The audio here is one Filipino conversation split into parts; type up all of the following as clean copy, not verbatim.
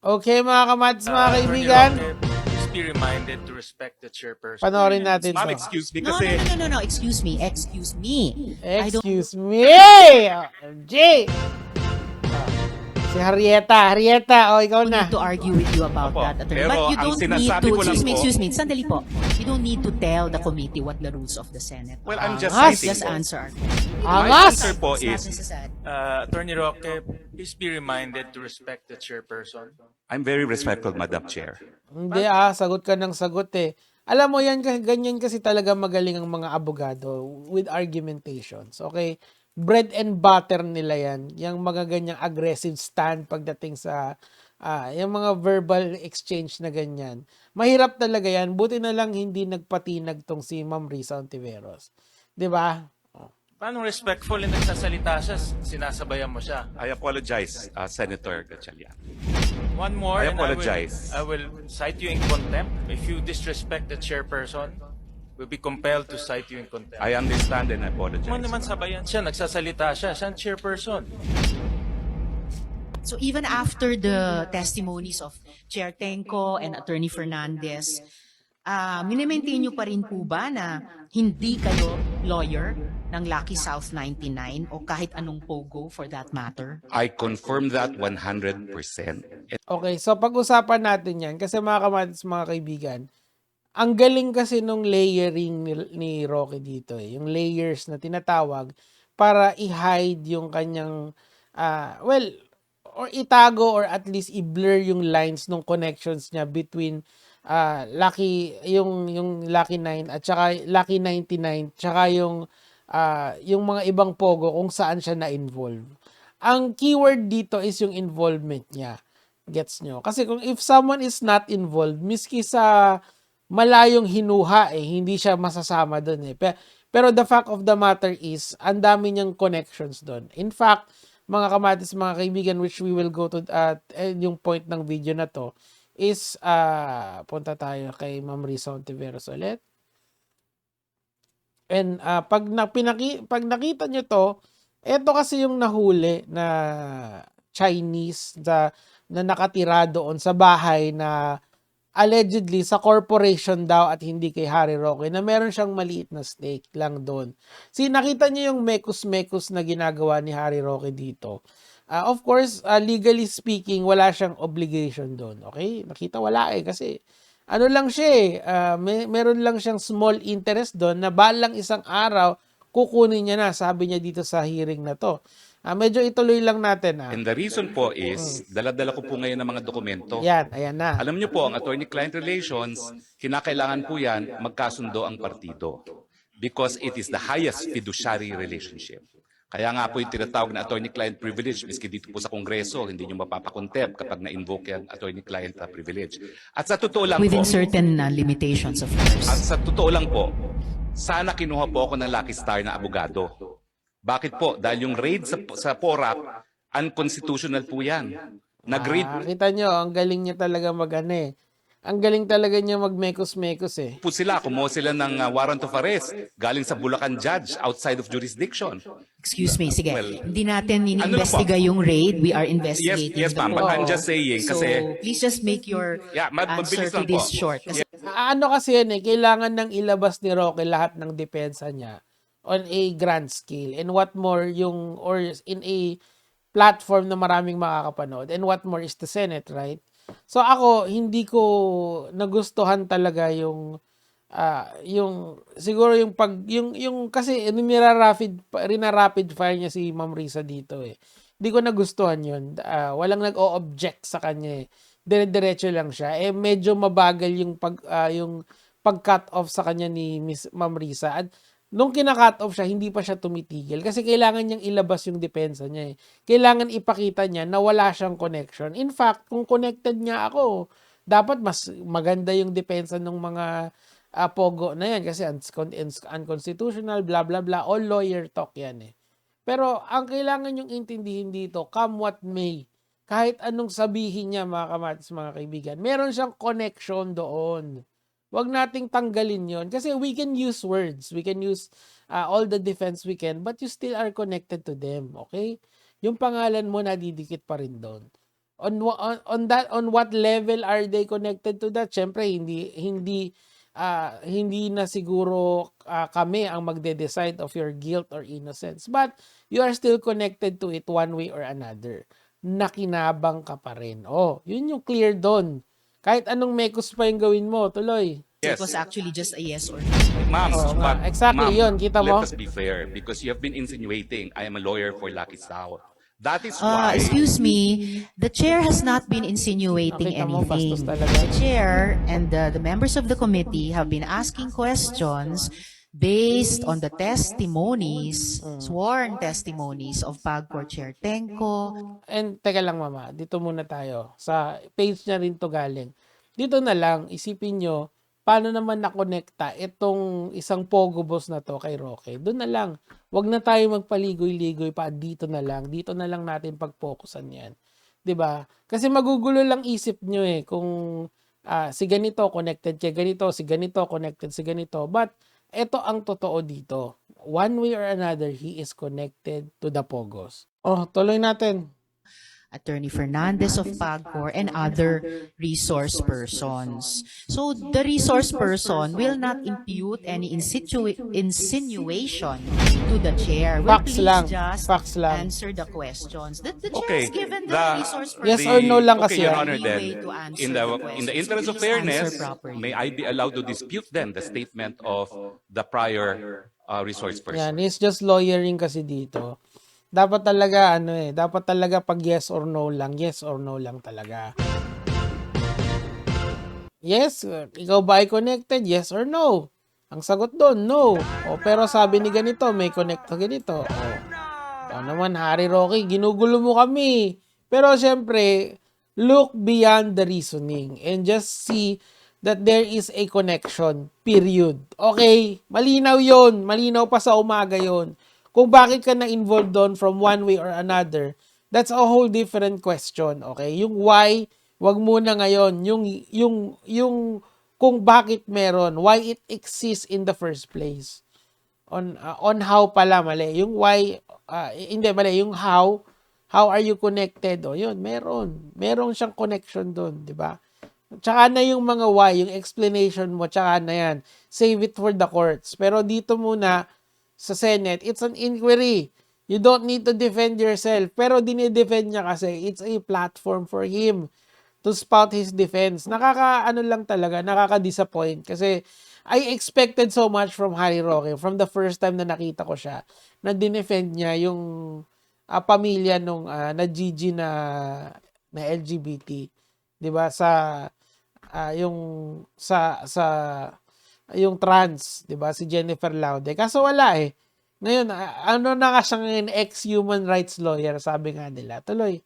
Okay, mga kamatis, mga kaibigan. Please be reminded to respect the chairperson. Panoorin natin Ma'am, to. excuse me No, kasi... no. Excuse me. I don't Excuse me! OMG! Si Harrieta. Harrieta, ikaw na. need to argue with you about Opo, that, attorney. pero But you ang don't need sinasabi to, ko lang excuse po- me, sandali po. You don't need to tell the committee what the rules of the Senate Well, are. I'm just Angas! citing Just po. answer our question. My Angas! answer po It's not is, necessary. Attorney Roque, please be reminded to respect the chairperson. I'm very respectful, Madam Chair. Hindi sagot ka ng sagot eh. Alam mo yan, ganyan kasi talaga magaling ang mga abogado with argumentations. Okay? Bread and butter nila yan. Yung mga ganyang aggressive stand pagdating sa yung mga verbal exchange na ganyan. Mahirap talaga yan. Buti na lang hindi nagpatinag tong si Ma'am Risa Ontiveros. 'Di ba? Paano respectful na nagsasalita siya, sinasabayan mo siya? I apologize, Senator Gatchalian. One more, I and apologize. I will cite you in contempt. If you disrespect the chairperson, we'll be compelled to cite you in contempt. I understand and I apologize. Mo naman sabayan siya, nagsasalita siya ang chairperson. So even after the testimonies of Chair Tenco and Attorney Fernandez, minimaintain nyo pa rin po ba na hindi kayo lawyer ng Lucky South 99 o kahit anong POGO for that matter? I confirm that 100%. Okay, so pag-usapan natin yan kasi mga kamatis, mga kaibigan, ang galing kasi nung layering ni Roque dito eh. Yung layers na tinatawag para i-hide yung kanyang, or itago or at least i-blur yung lines ng connections niya between yung Lucky 9 at saka Lucky 99 tsaka yung mga ibang pogo kung saan siya na-involve. Ang keyword dito is yung involvement niya. Gets nyo? Kasi kung if someone is not involved, miski sa malayong hinuha hindi siya masasama doon eh. Pero the fact of the matter is, ang dami niyang connections doon. In fact, mga kamatis, mga kaibigan, which we will go to yung point ng video na to, is, punta tayo kay Ma'am Risa Ontiveros ulit. And pag nakita nyo to, eto kasi yung nahuli na Chinese na nakatira doon sa bahay na allegedly sa corporation daw at hindi kay Harry Roque na meron siyang maliit na stake lang doon. Nakita niyo yung mekus-mekus na ginagawa ni Harry Roque dito. Of course, legally speaking, wala siyang obligation doon. Okay? Nakita wala kasi ano lang siya meron lang siyang small interest doon na balang isang araw kukunin niya na, sabi niya dito sa hearing na to. Medyo ituloy lang natin. And the reason po is, dala-dala ko po ngayon ng mga dokumento. Yan, ayan na. Alam niyo po, ang attorney-client relations, kinakailangan po yan magkasundo ang partido. Because it is the highest fiduciary relationship. Kaya nga po yung tinatawag na attorney-client privilege, miski dito po sa Kongreso, hindi nyo mapapakontempt kapag na-invoke yung attorney-client privilege. At sa totoo lang Within po, certain limitations, of at course. sa totoo lang po, sana kinuha po ako ng Lucky Star na abogado. Bakit po? Dahil yung raid sa PORAC, unconstitutional po yan. Nag-raid Kita nyo, ang galing niya talaga Ang galing talaga niya magmekos-mekos eh. po sila, kumuha sila ng warrant of arrest galing sa Bulacan judge outside of jurisdiction. Excuse me, sige. Well, Hindi natin ano ini-investiga yung raid. We are investigating Yes, the ma'am. But I'm POGO. just saying, So, kasi... please just make your Yeah, answer mabilis to lang this po. short. Kasi Ano kasi yan kailangan nang ilabas ni Roque lahat ng depensa niya on a grand scale. And what more or in a platform na maraming makakapanood. And what more is the Senate, right? So ako, hindi ko nagustuhan talaga yung siguro yung kasi rapid fire niya si Ma'am Risa dito eh. Hindi ko nagustuhan yun. Walang nag-o-object sa kanya eh. Dire-diretso lang siya. Medyo mabagal yung pag-cut off sa kanya ni Miss Ma'am Risa. At nung kina-cut off siya, hindi pa siya tumitigil. Kasi kailangan niyang ilabas yung depensa niya eh. Kailangan ipakita niya na wala siyang connection. In fact, kung connected niya ako, dapat mas maganda yung depensa ng mga pogo na yan kasi unconstitutional, blah blah blah, all lawyer talk yan eh. Pero ang kailangan yung intindihin dito, come what may, kahit anong sabihin niya mga kamatis, mga kaibigan, meron siyang connection doon. Huwag nating tanggalin yon kasi we can use words, we can use all the defense we can, but you still are connected to them, okay? Yung pangalan mo nadidikit pa rin doon. On what level are they connected to that? Syempre hindi na siguro kami ang magde-decide of your guilt or innocence, but you are still connected to it one way or another. Nakinabang ka pa rin. Oh, yun yung clear doon. Kahit anong mekos pa yung gawin mo, tuloy. It Yes. was actually just a yes or no. Ma'am, Oo nga. but Exactly ma'am, yun, kita mo? let us be fair because you have been insinuating I am a lawyer for Lucky South. That is why Excuse me, the chair has not been insinuating Nakita mo, bastos anything. talaga. The chair and the members of the committee have been asking questions based on the testimonies, sworn testimonies of PAGCOR Chair Tenko. And teka lang mama, dito muna tayo. Sa page niya rin to galing. Dito na lang, isipin nyo, paano naman nakonekta itong isang Pogo boss na to kay Roque. Doon na lang. Huwag na tayo magpaligoy-ligoy pa. Dito na lang. Dito na lang natin pag-focusan yan. 'Di ba? Kasi magugulo lang isip nyo eh kung si ganito connected kay ganito, si ganito connected si ganito. But ito ang totoo dito. One way or another, he is connected to the Pogos. Oh, tuloy natin. Attorney Fernandez of PAGCOR, and other resource persons. So the resource person will not impute any insinuation to the chair. Will Facts please lang. just Facts lang. answer the questions. The chair Okay, has given the the- resource person Yes or no lang kasi Your yan. Honor, then, leeway to answer in the the questions. interest of Please fairness, answer properly. may I be allowed to dispute then the statement of the prior resource Yan, person? he's just lawyering kasi dito. Dapat talaga pag yes or no lang talaga. Yes, ikaw ba ay connected? Yes or no? Ang sagot doon, no. O, pero sabi ni ganito, may connect na ganito. O naman, Harry Roque, ginugulo mo kami. Pero syempre, look beyond the reasoning and just see that there is a connection, period. Okay, malinaw yon, malinaw pa sa umaga yon. Kung bakit ka na-involved doon from one way or another, that's a whole different question, okay? Yung why, wag muna ngayon. Yung kung bakit meron, why it exists in the first place. On how pala, mali. Yung why, hindi, mali. Yung how are you connected? O yun, meron siyang connection doon, di ba? Tsaka na yung mga why, yung explanation mo, tsaka na yan. Save it for the courts. Pero dito muna, sa Senate, it's an inquiry. You don't need to defend yourself. Pero dinidefend niya kasi it's a platform for him to spout his defense. Nakaka-disappoint kasi I expected so much from Harry Roque from the first time na nakita ko siya na dinefend niya yung pamilya nung na GG na LGBT. 'Di ba yung trans, 'di ba, si Jennifer Laude. Kaso wala eh. Ngayon, ano na ka siyang ex-human rights lawyer, sabi nga nila. Tuloy.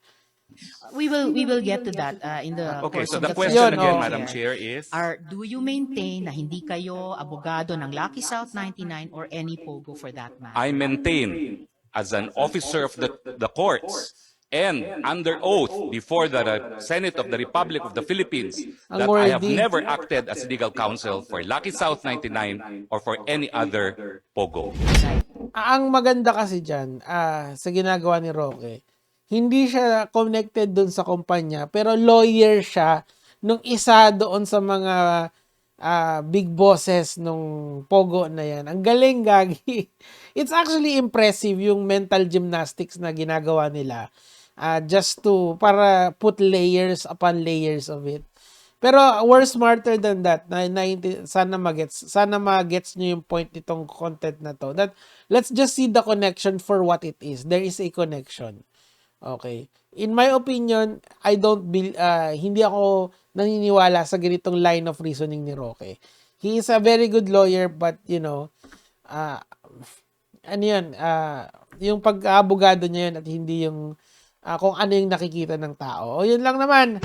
We will get to that in the Okay, course so of the the question Yun, again, oh. Madam Chair, is Do you maintain na hindi kayo abogado ng Lucky South 99 or any POGO for that matter? I maintain as an officer of the courts and under oath before the Senate of the Republic of the Philippines Ang that I have worthy. never acted as legal counsel for Lucky South 99 or for any other POGO. Ang maganda kasi dyan, sa ginagawa ni Roque, hindi siya connected dun sa kumpanya, pero lawyer siya nung isa doon sa mga big bosses nung Pogo na yan. Ang galing, gagi. It's actually impressive yung mental gymnastics na ginagawa nila. Just para put layers upon layers of it. Pero we're smarter than that. Sana magets nyo yung point nitong content na to. That let's just see the connection for what it is. There is a connection. Okay. In my opinion, hindi ako naniniwala sa ganitong line of reasoning ni Roque. He is a very good lawyer, but yung pag-abogado niya yun at hindi yung kung ano yung nakikita ng tao. O yun lang naman.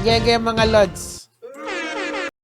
Gege mga lods.